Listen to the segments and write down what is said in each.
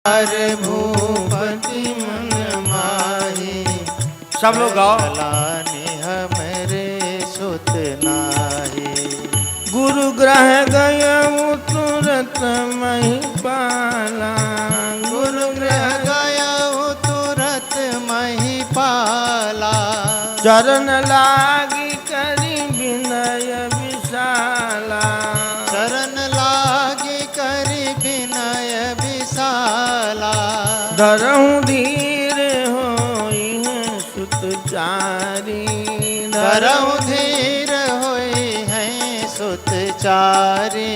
अरे भूपति मन माही, सब लोग गाओ। लानी हमरे सुत नाही। गुरु ग्रह गयऊ तुरत महिपाला, गुरु ग्रह गयऊ तुरत महिपाला। चरण लागी करी विनय विशाला, चरण लागी करी विनय विशाला। धरहु धीर होई है सुतचारी, धरहु धीर होई है सुतचारी।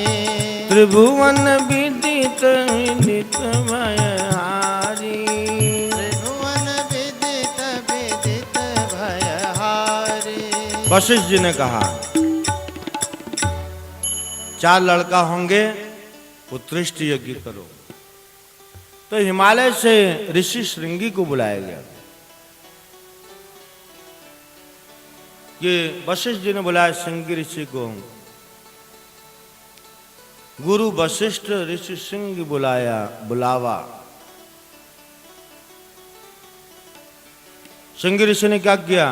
त्रिभुवन विदित विदित भयहारी, त्रिभुवन विदित विदित भयहारी। वशिष्ठ जी ने कहा 4 लड़का होंगे, उत्कृष्ट यज्ञ करो। तो हिमालय से ऋषि श्रृंगी को बुलाया गया। ये वशिष्ठ जी ने बुलाया श्रृंगी ऋषि को। गुरु वशिष्ठ ऋषि श्रृंगी बुलावा। श्रृंगी ऋषि ने क्या किया?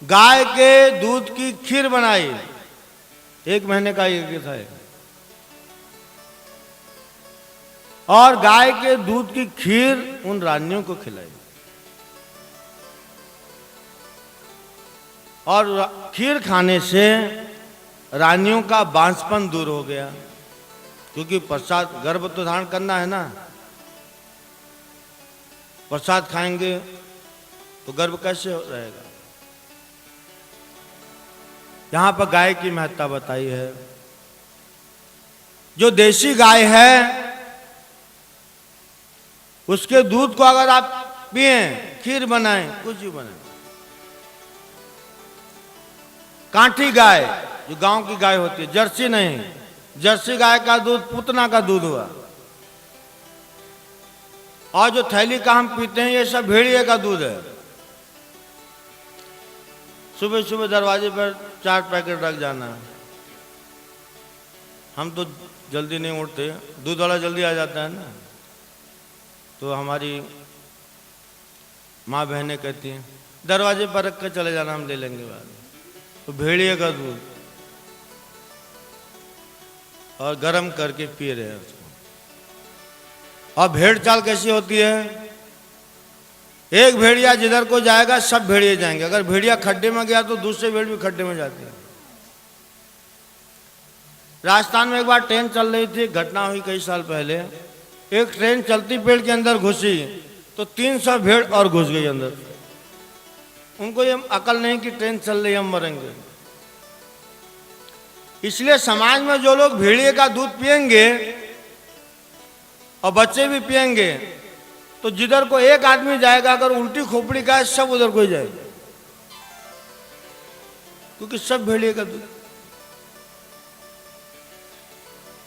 गाय के दूध की खीर बनाई। 1 महीने का यज्ञ था। और गाय के दूध की खीर उन रानियों को खिलाई। और खीर खाने से रानियों का बांझपन दूर हो गया, क्योंकि प्रसाद गर्भ तो धारण करना है ना। प्रसाद खाएंगे तो गर्भ कैसे रहेगा? यहां पर गाय की महत्ता बताई है। जो देसी गाय है उसके दूध को अगर आप पिए, खीर बनाएं, कुछ भी बनाएं। कांठी गाय जो गांव की गाय होती है, जर्सी नहीं। जर्सी गाय का दूध पुतना का दूध हुआ। और जो थैली का हम पीते हैं ये सब भेड़िए का दूध है। सुबह सुबह दरवाजे पर 4 पैकेट रख जाना। हम तो जल्दी नहीं उठते, दूध वाला जल्दी आ जाता है ना। तो हमारी माँ बहनें कहती हैं दरवाजे पर रख कर चले जाना, हम ले लेंगे बाद। तो भेड़िए का दूध और गर्म करके पी रहे हैं उसको। और भेड़ चाल कैसी होती है? एक भेड़िया जिधर को जाएगा सब भेड़िए जाएंगे। अगर भेड़िया खड्डे में गया तो दूसरे भेड़ भी खड्डे में जाते हैं। राजस्थान में एक बार ट्रेन चल रही थी, घटना हुई कई साल पहले। एक ट्रेन चलती पेड़ के अंदर घुसी तो 300 भेड़ और घुस गई अंदर। उनको ये अकल नहीं कि ट्रेन चल रही हम मरेंगे। इसलिए समाज में जो लोग भेड़िए का दूध पिएंगे और बच्चे भी पिएंगे तो जिधर को एक आदमी जाएगा, अगर उल्टी खोपड़ी का है सब उधर को ही जाएगा, क्योंकि सब भेड़िए का दूध।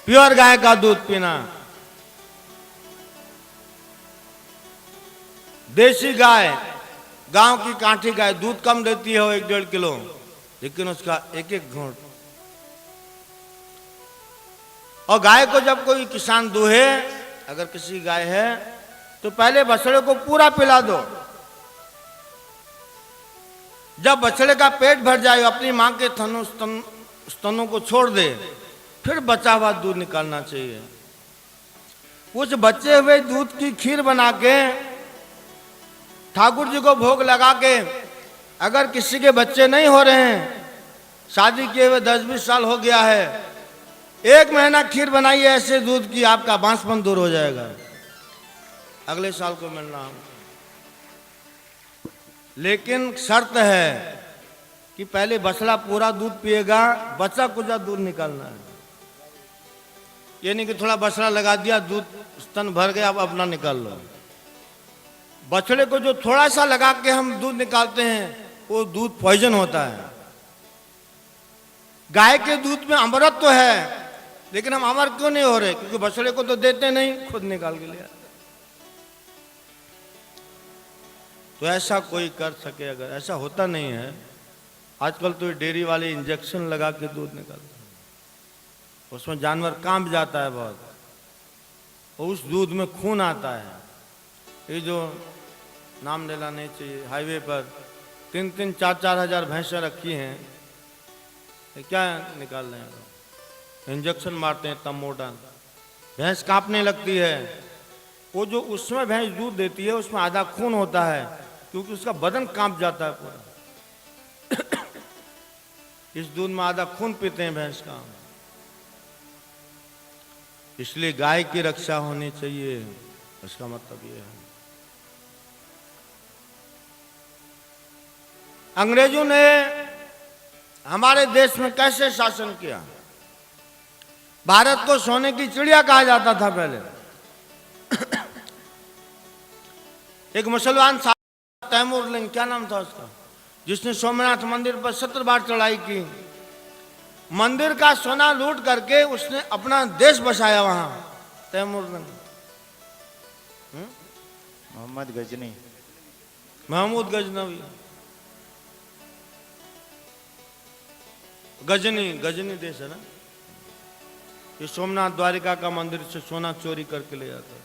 प्योर गाय का दूध पीना। देसी गाय, गांव की कांठी गाय दूध कम देती है, वो 1-1.5 किलो, लेकिन उसका एक घूंट। और गाय को जब कोई किसान दूहे, अगर किसी गाय है तो पहले बछड़े को पूरा पिला दो। जब बछड़े का पेट भर जाए, अपनी मां के स्तनों को छोड़ दे, फिर बचा हुआ दूध निकालना चाहिए। उस बचे हुए दूध की खीर बना के ठाकुर जी को भोग लगा के, अगर किसी के बच्चे नहीं हो रहे हैं, शादी किए हुए 10-20 साल हो गया है, 1 महीना खीर बनाइए ऐसे दूध की, आपका बांझपन दूर हो जाएगा। अगले साल को मिलना हमको। लेकिन शर्त है कि पहले बछड़ा पूरा दूध पिएगा, बच्चा कुछ दूध निकालना है। ये नहीं कि थोड़ा बछड़ा लगा दिया, दूध स्तन भर गया, अब अपना निकाल लो। बछड़े को जो थोड़ा सा लगा के हम दूध निकालते हैं वो दूध पॉइजन होता है। गाय के दूध में अमृत तो है, लेकिन हम अमर क्यों नहीं हो रहे? क्योंकि बछड़े को तो देते नहीं, खुद निकाल के लिया। तो ऐसा कोई कर सके, अगर ऐसा होता नहीं है। आजकल तो डेयरी वाले इंजेक्शन लगा के दूध निकालते हैं, उसमें जानवर कांप जाता है बहुत। और उस दूध में खून आता है। ये जो नाम लेना नहीं चाहिए, हाईवे पर 3-3, 4-4 हजार भैंसें रखी हैं, ये क्या निकाल रहे हैं? इंजेक्शन मारते हैं तब मोटा, भैंस कांपने लगती है। वो जो उसमें भैंस दूध देती है उसमें आधा खून होता है, क्योंकि उसका बदन कांप जाता है पूरा। इस दूध में आधा खून पीते हैं भैंस का। इसलिए गाय की रक्षा होनी चाहिए, इसका मतलब ये है। अंग्रेजों ने हमारे देश में कैसे शासन किया? भारत को सोने की चिड़िया कहा जाता था पहले। एक मुसलमान तैमूर लिंग, क्या नाम था उसका, जिसने सोमनाथ मंदिर पर 17 बार चढ़ाई की। मंदिर का सोना लूट करके उसने अपना देश बसाया वहां, तैमूर लिंग। मोहम्मद गजनी, महमूद गजनवी, गजनी देश है ना। ये सोमनाथ द्वारिका का मंदिर से सोना चोरी करके ले जाता है।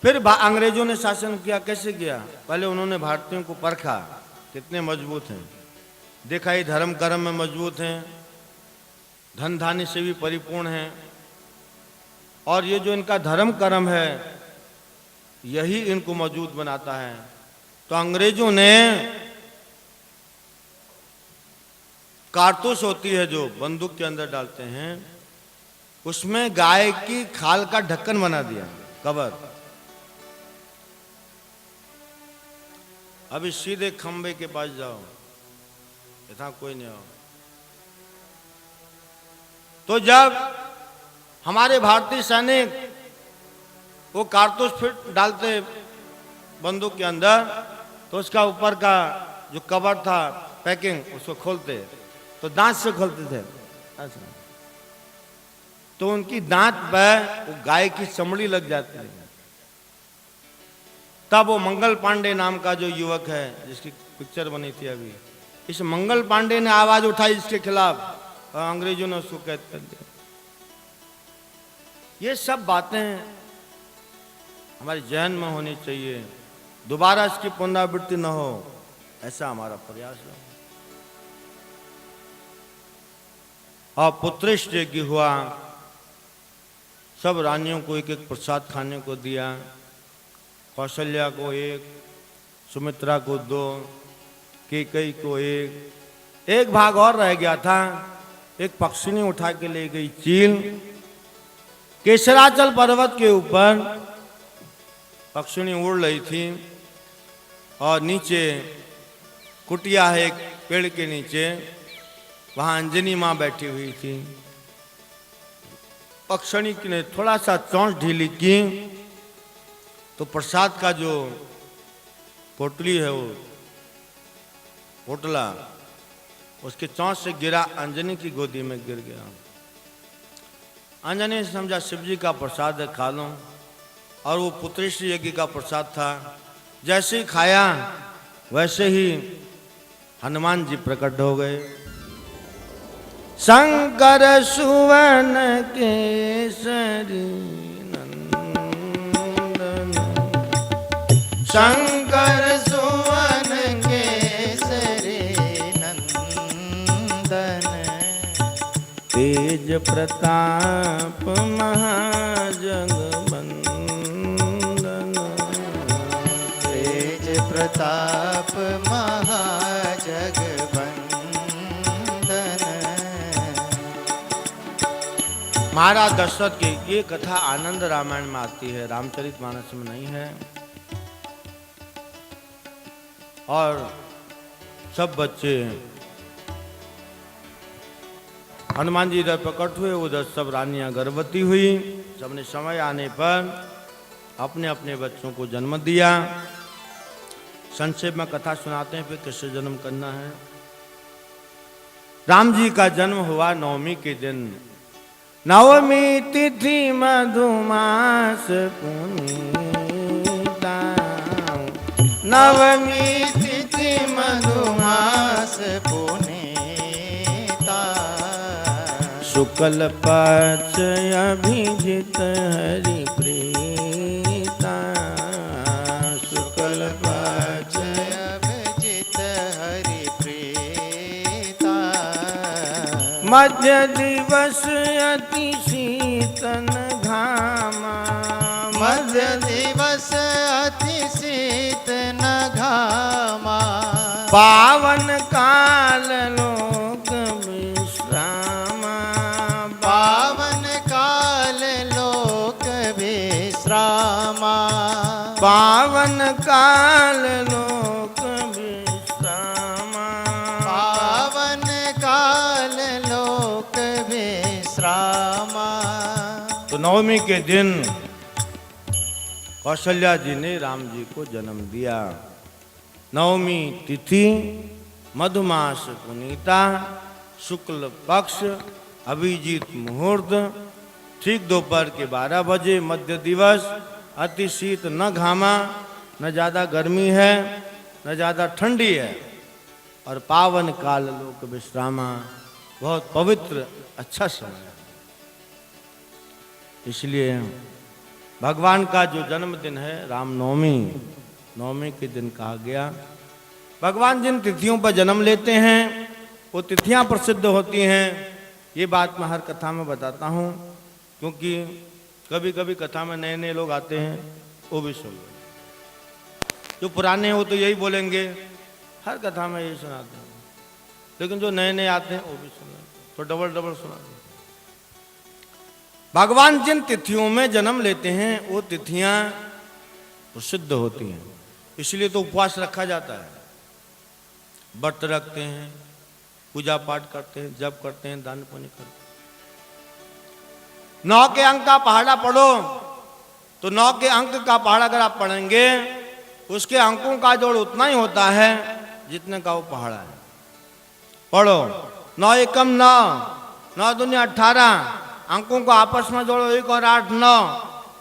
फिर अंग्रेजों ने शासन किया। कैसे किया? पहले उन्होंने भारतीयों को परखा, कितने मजबूत हैं। देखा ये धर्म कर्म में मजबूत हैं, धन धान्य से भी परिपूर्ण हैं, और ये जो इनका धर्म कर्म है यही इनको मजबूत बनाता है। तो अंग्रेजों ने कारतूस होती है जो बंदूक के अंदर डालते हैं, उसमें गाय की खाल का ढक्कन बना दिया, कवर। अभी सीधे खंबे के पास जाओ, इतना कोई नहीं हो। तो जब हमारे भारतीय सैनिक वो कारतूस फिर डालते बंदूक के अंदर, तो उसका ऊपर का जो कवर था, पैकिंग, उसको खोलते, तो दांत से खोलते थे ऐसा। तो उनकी दांत पर वो गाय की चमड़ी लग जाती है। तब वो मंगल पांडे नाम का जो युवक है, जिसकी पिक्चर बनी थी अभी, इस मंगल पांडे ने आवाज उठाई इसके खिलाफ, और अंग्रेजों ने उसको कैद कर दिया। ये सब बातें हमारे जहन में होनी चाहिए, दोबारा इसकी पुनरावृत्ति न हो, ऐसा हमारा प्रयास है। और पुत्रेष्ट यज्ञ हुआ, सब रानियों को एक एक प्रसाद खाने को दिया। कौशल्या को 1, सुमित्रा को 2, कैकेयी को 1 भाग और रह गया था। एक पक्षिणी उठा के ले गई चील। केसराचल पर्वत के ऊपर पक्षिणी उड़ रही थी, और नीचे कुटिया है एक पेड़ के नीचे, वहां अंजनी मां बैठी हुई थी। पक्षिणी ने थोड़ा सा चोंच ढीली की तो प्रसाद का जो पोटली है, वो पोटला उसके चोंच से गिरा, अंजनी की गोदी में गिर गया। अंजनी ने समझा शिव जी का प्रसाद है, खा लो। और वो पुत्रेष्ट यज्ञ का प्रसाद था। जैसे ही खाया वैसे ही हनुमान जी प्रकट हो गए। शंकर सुवन केसरी नंदन, शंकर सुवन केसरी नंदन, तेज प्रताप महाजगवंदन, तेज प्रताप महाजगवंदन। महाराज दशरथ की ये कथा आनंद रामायण में आती है, रामचरितमानस में नहीं है। और सब बच्चे हनुमान जी इधर प्रकट हुए, उधर सब रानियां गर्भवती हुई। सबने समय आने पर अपने अपने बच्चों को जन्म दिया। संक्षेप में कथा सुनाते हैं, फिर कैसे जन्म करना है। राम जी का जन्म हुआ नवमी के दिन। नवमी तिथि मधुमास पुनीता, नवमी तिथि मधुमास पुनीता, शुक्ल पक्ष अभिजित हरि प्रीता, शुक्ल पक्ष अभिजित हरि प्रीता, मध्य दिवस अति शीतन घामा, मध्य दिवस अति शीत न घामा, पावन काल लोक विश्रामा, पावन काल लोक विश्रामा, पावन काल लोक विश्रामा, पावन काल लोक विश्रामा। तो नवमी के दिन कौशल्या जी ने राम जी को जन्म दिया। नवमी तिथि मधुमास पुनीता, शुक्ल पक्ष अभिजीत मुहूर्त, ठीक दोपहर के 12 बजे, मध्य दिवस, अति शीत न घामा, न ज़्यादा गर्मी है न ज़्यादा ठंडी है, और पावन काल लोक विश्रामा, बहुत पवित्र अच्छा समय है। इसलिए भगवान का जो जन्मदिन है रामनवमी, नवमी के दिन कहा गया। भगवान जिन तिथियों पर जन्म लेते हैं वो तिथियां प्रसिद्ध होती हैं। ये बात मैं हर कथा में बताता हूँ, क्योंकि कभी कभी कथा में नए नए लोग आते हैं, वो भी सुन लो। जो पुराने हैं वो तो यही बोलेंगे, हर कथा में यही सुनाते हैं, लेकिन जो नए नए आते हैं वो भी सुन, तो डबल डबल सुनाते हैं। भगवान जिन तिथियों में जन्म लेते हैं वो तिथियां प्रसिद्ध होती हैं, इसलिए तो उपवास रखा जाता है, व्रत रखते हैं, पूजा पाठ करते हैं, जप करते हैं, दान पुण्य करते हैं। 9 के अंक का पहाड़ा पढ़ो तो 9 के अंक का पहाड़ा अगर आप पढ़ेंगे उसके अंकों का जोड़ उतना ही होता है जितने का वो पहाड़ा है। पढ़ो 9 एकम 9, 9 दूनी 18, अंकों को आपस में जोड़ो, 1 और 8 9,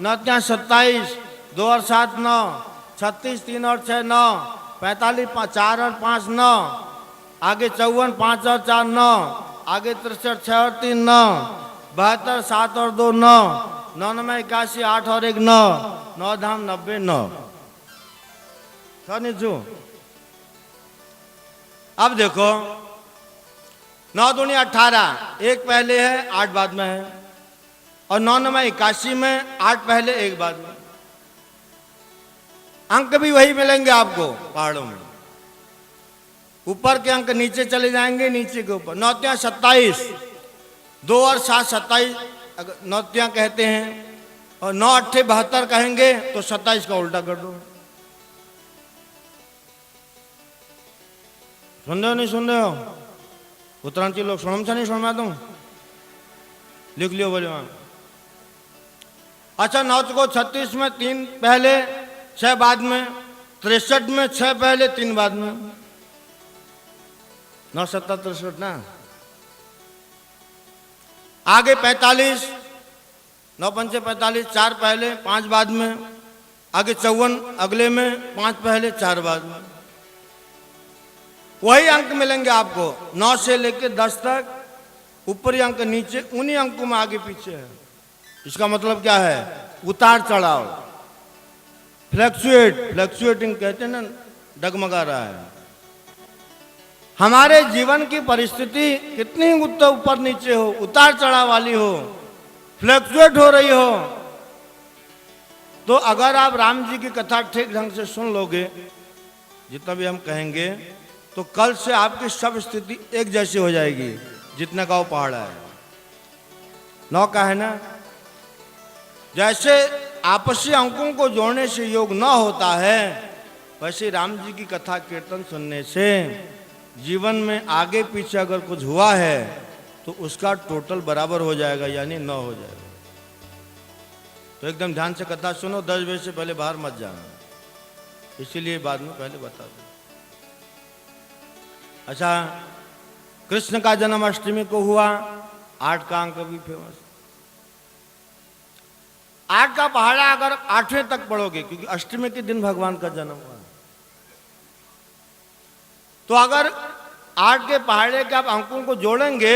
9 ત્યાં 27, 2 और 7 9, 36 3 और 6 9, 45 4 और 5 9, आगे 54 5 और 4 9, आगे 63 6 और 3 9, 72 7 और 2 9, 9 में 81 8 और 1 9, 9 धाम 90 9। नीचू अब देखो 9 दूनी 18, 1 पहले है 8 बाद में है, और 9 में 81 में 8 पहले 1 बाद में। अंक भी वही मिलेंगे आपको पहाड़ों में, ऊपर के अंक नीचे चले जाएंगे, नीचे के ऊपर। 9 ત્યાં 27, 2 और 7 27 9 ત્યાં कहते हैं, और 9 8 72 कहेंगे तो 27 का उल्टा कर दो। सुन रहे हो नहीं सुन रहे हो? उत्तरांचल लोग सुनम से नहीं सुन दूं, लिख लियो बोले वहां। अच्छा 9 को 36 में 3 पहले 6 बाद में, 63 में 6 पहले 3 बाद में, 9 7 63 ना। आगे 45, 9 5 45, 4 पहले 5 बाद में, आगे 54 अगले में, 5 पहले 4 बाद में। वही अंक मिलेंगे आपको 9 से लेकर 10 तक, ऊपरी अंक नीचे, उन्हीं अंकों में आगे पीछे है। इसका मतलब क्या है? उतार चढ़ाव, फ्लक्चुएटिंग कहते हैं ना, डगमगा रहा है। हमारे जीवन की परिस्थिति कितनी ऊपर नीचे हो, उतार चढ़ाव वाली हो, फ्लक्चुएट हो रही हो, तो अगर आप राम जी की कथा ठीक ढंग से सुन लोगे, जितना भी हम कहेंगे, तो कल से आपकी सब स्थिति एक जैसी हो जाएगी, जितना का वो पहाड़ा है। 9 का है ना। जैसे आपसी अंकों को जोड़ने से योग न होता है, वैसे राम जी की कथा कीर्तन सुनने से जीवन में आगे पीछे अगर कुछ हुआ है तो उसका टोटल बराबर हो जाएगा, यानी 9 हो जाएगा। तो एकदम ध्यान से कथा सुनो, 10 बजे से पहले बाहर मत जाना, इसीलिए बाद में पहले बता दो। अच्छा, कृष्ण का जन्म अष्टमी को हुआ, 8 का अंक भी फेमस। 8 का पहाड़ा अगर 8वें तक पढ़ोगे, क्योंकि अष्टमी के दिन भगवान का जन्म हुआ, तो अगर 8 के पहाड़े के आप अंकों को जोड़ेंगे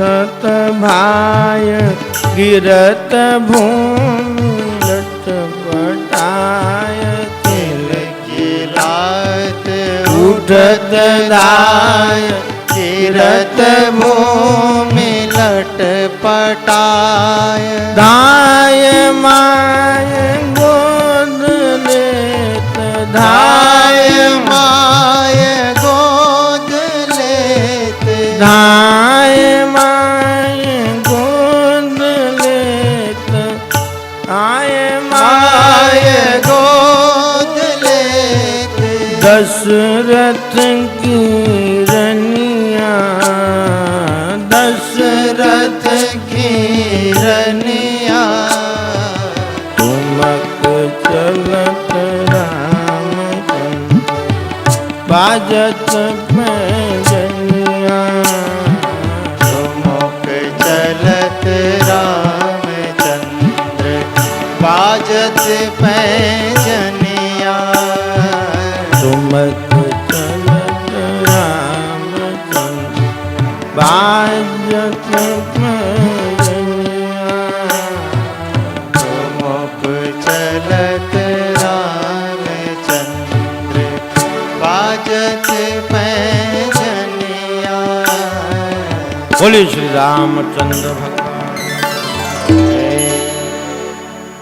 उठत भाय गिरत भूमि लटपटाय तिल की लात उठत दाय गिरत भूमि लटपटाय दाय माय गोद लेत धाय माय गोद लेत धाय माय गोद लेत आय माय गोद लेत दशरथ की रनिया दशरथ की रनिया तुमक चलत रामचंद्र बाजत पैजनिया सुमुख चलत रामचंद्र बाजत पैजनिया तुमक चलत रामचंद्र बाजत पैजनिया सुमुख चलत रामचंद्र बाजत पैजनिया बोलिए श्री रामचंद्र भगवान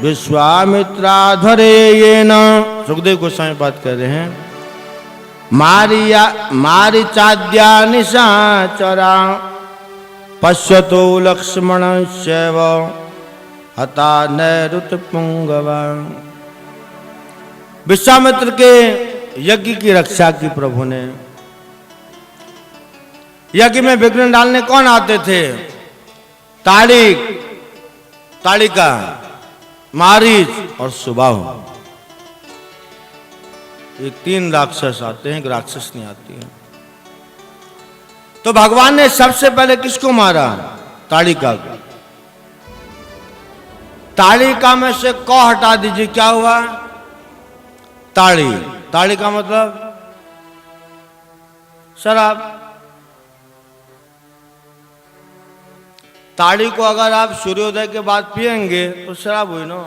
विश्वामित्राधरे ये न सुखदेव गोस्वामी बात कर रहे हैं मारीचाद्या निशाचरा पश्यतो लक्ष्मण शैव हता नैरुत पुंगवा। विश्वामित्र के यज्ञ की रक्षा की प्रभु ने। यज्ञ में विघ्न डालने कौन आते थे? ताड़िका, मारीच और सुबाहु। ये 3 राक्षस आते हैं, एक राक्षस नहीं आती है। तो भगवान ने सबसे पहले किसको मारा? ताड़िका को। ताड़िका में से कौ हटा दीजिए, क्या हुआ? ताड़ी। ताड़ी का मतलब शराब। ताड़ी को अगर आप सूर्योदय के बाद पिएंगे तो शराब हुई ना।